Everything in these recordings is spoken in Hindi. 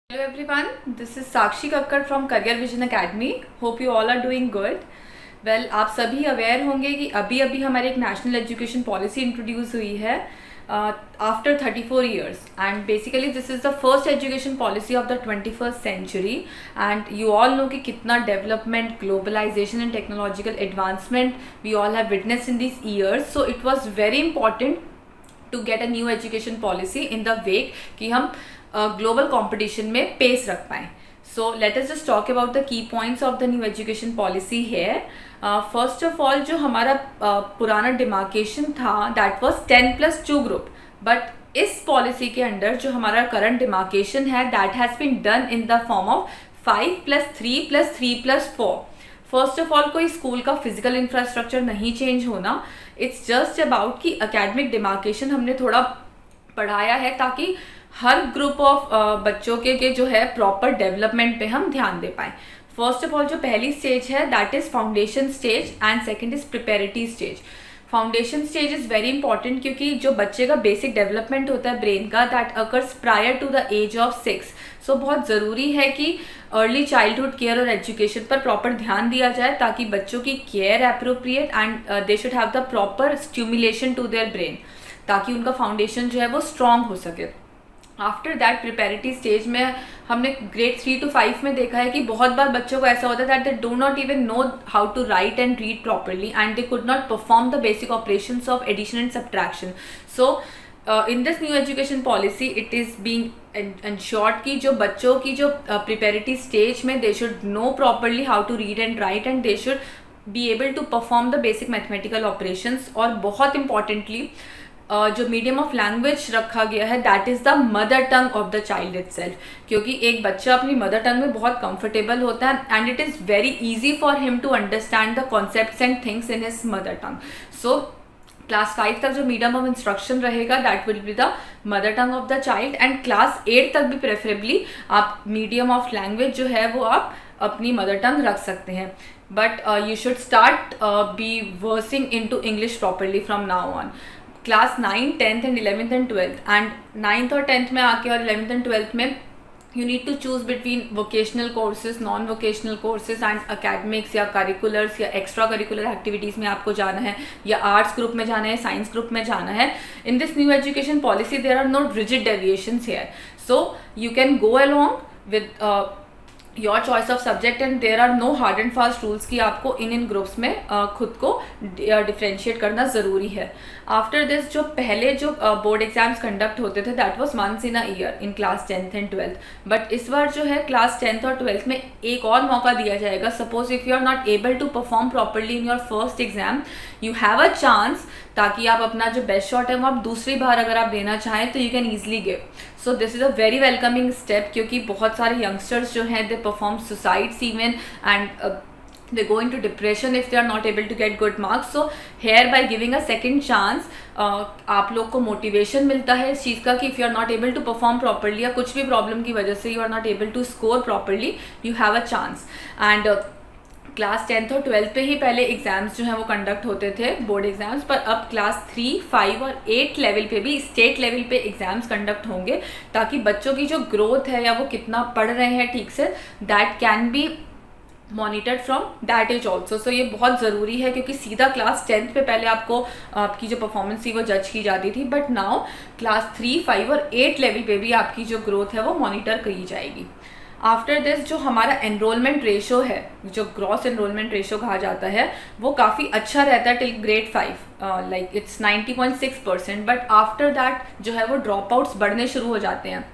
Hello everyone, this is Sakshi Kakkar from Career Vision Academy. Hope you all are doing good. Well, आप सभी अवेयर होंगे कि अभी अभी हमारी एक नेशनल एजुकेशन पॉलिसी इंट्रोड्यूस हुई है after 34 years, and basically this is the first education policy of the 21st century. And you all know कि कितना development, globalisation and technological advancement we all have witness in this years. So it was very important to get a new education policy in the wake कि हम ग्लोबल कंपटीशन में पेस रख पाएँ. So let us just talk about the key points of the new education policy है. फर्स्ट ऑफ ऑल, जो हमारा पुराना डिमार्केशन था दैट वाज 10+2 ग्रुप, बट इस पॉलिसी के अंडर जो हमारा करंट डिमार्केशन है that has been done in the form of 5+3+3+4. First of all, कोई स्कूल का फिजिकल इंफ्रास्ट्रक्चर नहीं चेंज होना. इट्स जस्ट अबाउट कि अकेडमिक डिमार्केशन हमने थोड़ा पढ़ाया है ताकि हर ग्रुप ऑफ बच्चों के जो है प्रॉपर डेवलपमेंट पे हम ध्यान दे पाएँ. फर्स्ट ऑफ ऑल, जो पहली स्टेज है that is foundation stage and second is preparatory stage. Foundation stage is very important क्योंकि जो बच्चे का बेसिक डेवलपमेंट होता है ब्रेन का that occurs prior to the age of 6. So बहुत ज़रूरी है कि अर्ली चाइल्डहुड केयर और एजुकेशन पर प्रॉपर ध्यान दिया जाए ताकि बच्चों की care appropriate and they should have the proper stimulation to their brain ताकि उनका फाउंडेशन जो है वो स्ट्रॉन्ग हो सके. आफ्टर दैट प्रिपेरिटी स्टेज में हमने ग्रेड 3 to 5 में देखा है कि बहुत बार बच्चों को ऐसा होता है that they do not even know how to write and read properly and they could not perform the basic operations of addition and subtraction. So in this new education policy it is being ensured कि जो बच्चों की जो प्रिपेरिटी स्टेज में they should know properly how to read and write and they should be able to perform the basic mathematical operations. और बहुत इंपॉर्टेंटली जो मीडियम ऑफ लैंग्वेज रखा गया है that is the mother tongue of the child itself, क्योंकि एक बच्चा अपनी मदर टंग में बहुत कंफर्टेबल होता है and it is very easy for him to understand the concepts and things in his mother tongue. So class 5 तक जो मीडियम ऑफ इंस्ट्रक्शन रहेगा that will be the mother tongue of the child and class 8 तक भी प्रेफरेबली आप मीडियम ऑफ लैंग्वेज जो है वो आप अपनी मदर टंग रख सकते हैं. But you should start be versing in to English properly from now on. Class 9, 10th and 11th and 12th and 9th और 10th में आके और 11th एंड 12th में you need to choose between vocational courses, non vocational courses and academics या करिकुलर्स या एक्स्ट्रा करिकुलर एक्टिविटीज़ में आपको जाना है या आर्ट्स ग्रुप में जाना है, साइंस ग्रुप में जाना है. In this new education policy there are no rigid deviations here, so you can go along with your choice of subject and there are no hard and fast rules कि आपको इन ग्रुप्स में खुद को डिफ्रेंशिएट करना ज़रूरी है. आफ्टर दिस जो पहले जो बोर्ड एग्जाम्स कंडक्ट होते थे that was once in a year in class 10th and 12th, but इस बार जो है क्लास 10th और 12th में एक और मौका दिया जाएगा. Suppose if you are not able to perform properly in your first exam you have a chance ताकि आप अपना जो बेस्ट शॉट है वो आप दूसरी बार अगर आप देना चाहें तो you can easily give. So this is a very welcoming step क्योंकि बहुत सारे यंगस्टर्स जो हैं they perform suicides even and they go into depression if they are not able to get good marks. So here by giving a second chance आप लोग को मोटिवेशन मिलता है इस चीज़ का कि if you are not able to perform properly या कुछ भी प्रॉब्लम की वजह से you are not able to score properly you have a chance. and class 10th और 12th पे ही पहले एग्ज़ाम्स जो हैं वो कंडक्ट होते थे बोर्ड एग्ज़ाम्स, पर अब क्लास 3, 5 और 8 लेवल पे भी स्टेट लेवल पे एग्ज़ाम्स कंडक्ट होंगे ताकि बच्चों की जो ग्रोथ है या वो कितना पढ़ रहे हैं ठीक से that can be monitored from that age also. So ये बहुत ज़रूरी है क्योंकि सीधा क्लास 10th पे पहले आपको आपकी जो परफॉर्मेंस थी वो जज की जाती थी, बट नाउ क्लास 3, 5 और 8 लेवल पे भी आपकी जो ग्रोथ है वो मॉनिटर करी जाएगी. आफ्टर दिस जो हमारा एनरोलमेंट रेशो है, जो ग्रॉस एनरोलमेंट रेशो कहा जाता है, वो काफ़ी अच्छा रहता है till grade 5, like it's 90.6%, but after that जो है वो ड्रॉप आउट्स बढ़ने शुरू हो जाते हैं.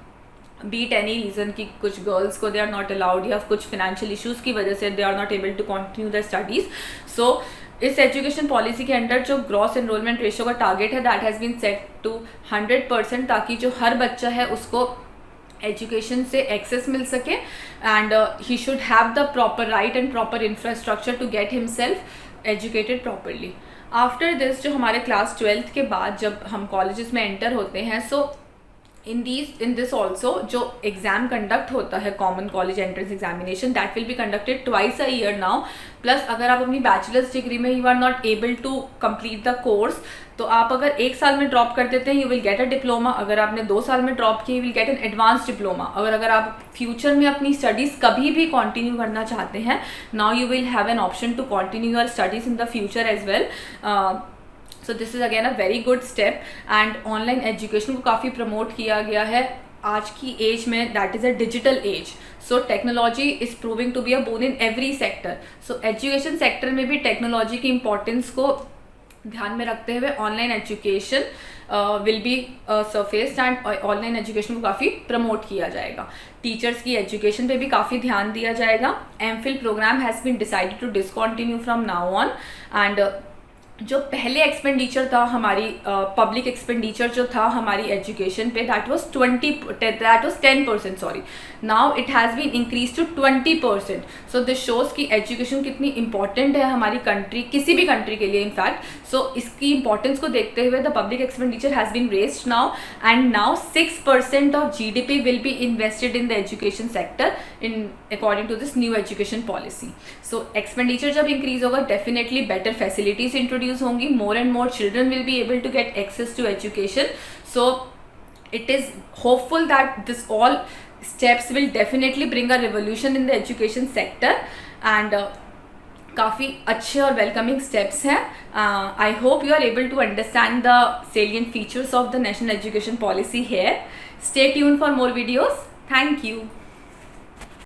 बीट एनी रीज़न कि कुछ गर्ल्स को दे आर नॉट अलाउड या कुछ फिनेंशियल इश्यूज़ की वजह से they are not able to continue the studies. So इस एजुकेशन पॉलिसी के अंडर जो ग्रॉस एनरोलमेंट रेशो का टारगेट है that has been set to 100% ताकि जो हर बच्चा है उसको एजुकेशन से एक्सेस मिल सके and he should have the proper right and proper infrastructure to get himself educated properly. After this जो हमारे क्लास 12th के बाद जब हम कॉलेजेस में एंटर होते हैं, सो in this also जो एग्ज़ाम कंडक्ट होता है common college entrance examination, that will be conducted twice a year now. Plus अगर आप अपनी बैचलर्स डिग्री में you are not able to complete the course, तो आप अगर 1 साल में ड्रॉप कर देते हैं you will get a diploma. अगर आपने 2 साल में ड्रॉप किया you will get an advance diploma. अगर आप फ्यूचर में अपनी स्टडीज़ कभी भी कंटिन्यू करना चाहते हैं, now you will have an option to continue your studies in the future as well. So this is again a very good step. And online education को काफ़ी प्रमोट किया गया है आज की एज में, that is a digital age. So technology is proving to be a boon in every sector. So education sector में भी टेक्नोलॉजी की इंपॉर्टेंस को ध्यान में रखते हुए online education will be surfaced and online education को काफ़ी प्रमोट किया जाएगा. टीचर्स की एजुकेशन पे भी काफ़ी ध्यान दिया जाएगा. MPhil programme has been decided to discontinue from now on. And जो पहले एक्सपेंडिचर था हमारी पब्लिक एक्सपेंडिचर जो था हमारी एजुकेशन पे, that was 10%, sorry. Now it has been increase to 20%. So this shows कि एजुकेशन कितनी इंपॉर्टेंट है हमारी कंट्री, किसी भी कंट्री के लिए इनफैक्ट. सो इसकी इंपॉर्टेंस को देखते हुए the public expenditure has been raised now, and now 6% of GDP will be invested in the education sector in according to this new education policy. So expenditure जब इंक्रीज होगा डेफिनेटली बेटर फैसिलिटीज इंट्रोड्यूस होंगी. more and more children will be able to get access to education. So it is hopeful that this all steps will definitely bring a revolution in the education sector. And काफ़ी अच्छे और वेलकमिंग स्टेप्स हैं. I hope you are able to understand the salient features of the national education policy here. Stay tuned for more videos. Thank you.